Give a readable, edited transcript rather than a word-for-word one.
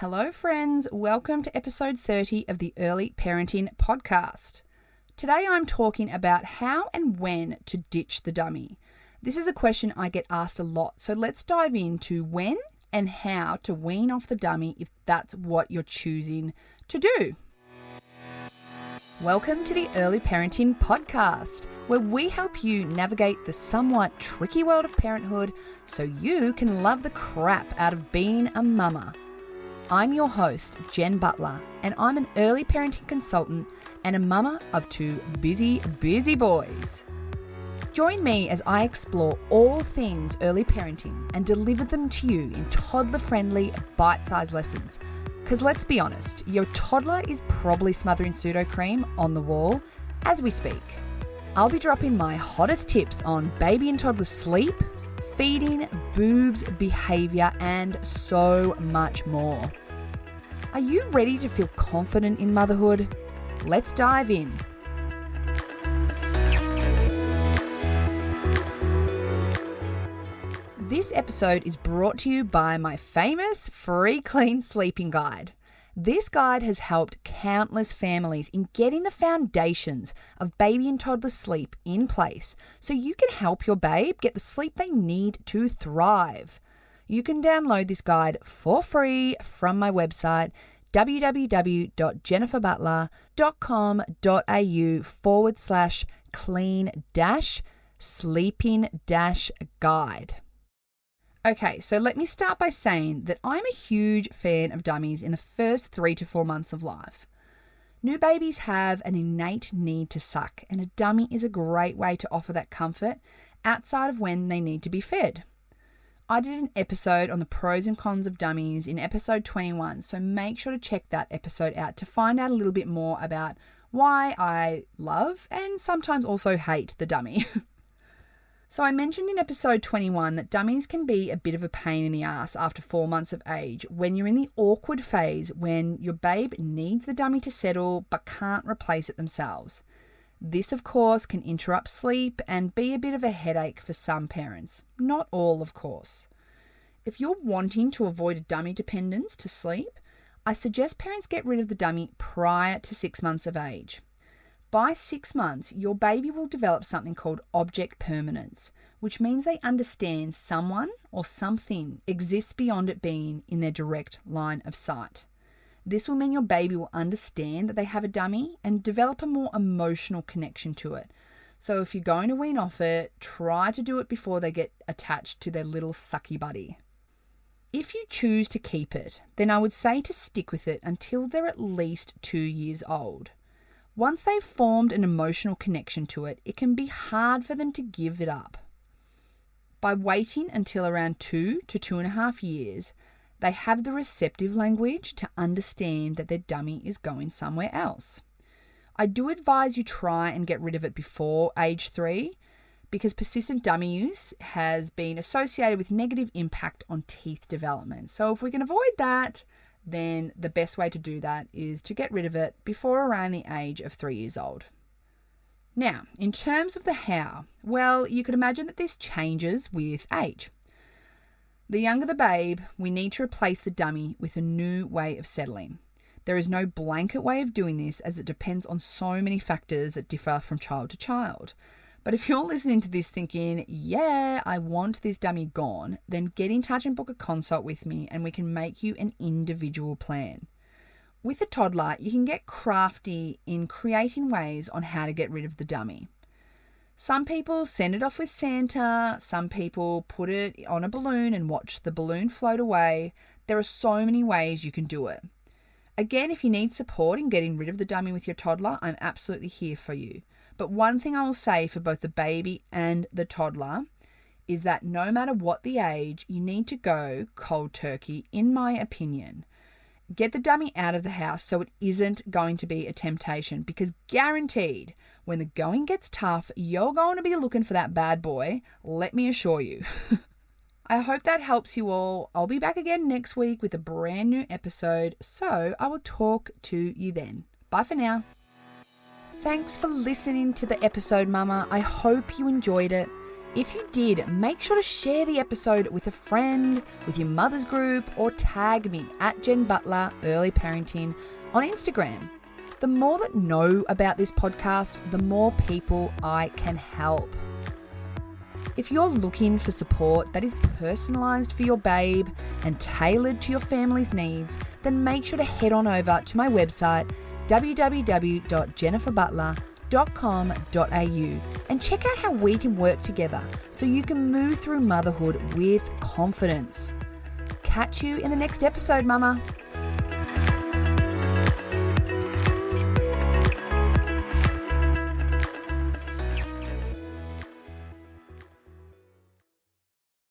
Hello friends, welcome to episode 30 of the Early Parenting Podcast. Today I'm talking about how and when to ditch the dummy. This is a question I get asked a lot, so let's dive into when and how to wean off the dummy if that's what you're choosing to do. Welcome to the Early Parenting Podcast, where we help you navigate the somewhat tricky world of parenthood so you can love the crap out of being a mama. I'm your host, Jen Butler, and I'm an early parenting consultant and a mama of two busy boys. Join me as I explore all things early parenting and deliver them to you in toddler-friendly, bite-sized lessons. Because let's be honest, your toddler is probably smothering Sudocrem on the wall as we speak. I'll be dropping my hottest tips on baby and toddler sleep, feeding, boobs, behaviour, and so much more. Are you ready to feel confident in motherhood? Let's dive in. This episode is brought to you by my famous free clean sleeping guide. This guide has helped countless families in getting the foundations of baby and toddler sleep in place so you can help your babe get the sleep they need to thrive. You can download this guide for free from my website www.jenniferbutler.com.au/clean-sleeping-guide. Okay, so let me start by saying that I'm a huge fan of dummies in the first 3 to 4 months of life. New babies have an innate need to suck, and a dummy is a great way to offer that comfort outside of when they need to be fed. I did an episode on the pros and cons of dummies in episode 21, so make sure to check that episode out to find out a little bit more about why I love and sometimes also hate the dummy. So I mentioned in episode 21 that dummies can be a bit of a pain in the ass after 4 months of age when you're in the awkward phase when your babe needs the dummy to settle but can't replace it themselves. This, of course, can interrupt sleep and be a bit of a headache for some parents. Not all, of course. If you're wanting to avoid a dummy dependence to sleep, I suggest parents get rid of the dummy prior to 6 months of age. By 6 months, your baby will develop something called object permanence, which means they understand someone or something exists beyond it being in their direct line of sight. This will mean your baby will understand that they have a dummy and develop a more emotional connection to it. So if you're going to wean off it, try to do it before they get attached to their little sucky buddy. If you choose to keep it, then I would say to stick with it until they're at least 2 years old. Once they've formed an emotional connection to it, it can be hard for them to give it up. By waiting until around 2 to 2.5 years, they have the receptive language to understand that their dummy is going somewhere else. I do advise you try and get rid of it before age 3 because persistent dummy use has been associated with negative impact on teeth development. So if we can avoid that, then the best way to do that is to get rid of it before around the age of 3 years old. Now, in terms of the how, well, you could imagine that this changes with age. The younger the babe, we need to replace the dummy with a new way of settling. There is no blanket way of doing this as it depends on so many factors that differ from child to child. But if you're listening to this thinking, yeah, I want this dummy gone, then get in touch and book a consult with me and we can make you an individual plan. With a toddler, you can get crafty in creating ways on how to get rid of the dummy. Some people send it off with Santa, some people put it on a balloon and watch the balloon float away. There are so many ways you can do it. Again, if you need support in getting rid of the dummy with your toddler, I'm absolutely here for you. But one thing I will say for both the baby and the toddler is that no matter what the age, you need to go cold turkey, in my opinion. Get the dummy out of the house so it isn't going to be a temptation, because guaranteed, when the going gets tough, you're going to be looking for that bad boy, let me assure you. I hope that helps you all. I'll be back again next week with a brand new episode, so I will talk to you then. Bye for now. Thanks for listening to the episode, Mama. I hope you enjoyed it. If you did, make sure to share the episode with a friend, with your mother's group, or tag me at Jen Butler Early Parenting on Instagram. The more that know about this podcast, the more people I can help. If you're looking for support that is personalised for your babe and tailored to your family's needs, then make sure to head on over to my website, www.jenniferbutler.com.au, and check out how we can work together so you can move through motherhood with confidence. Catch you in the next episode, Mama.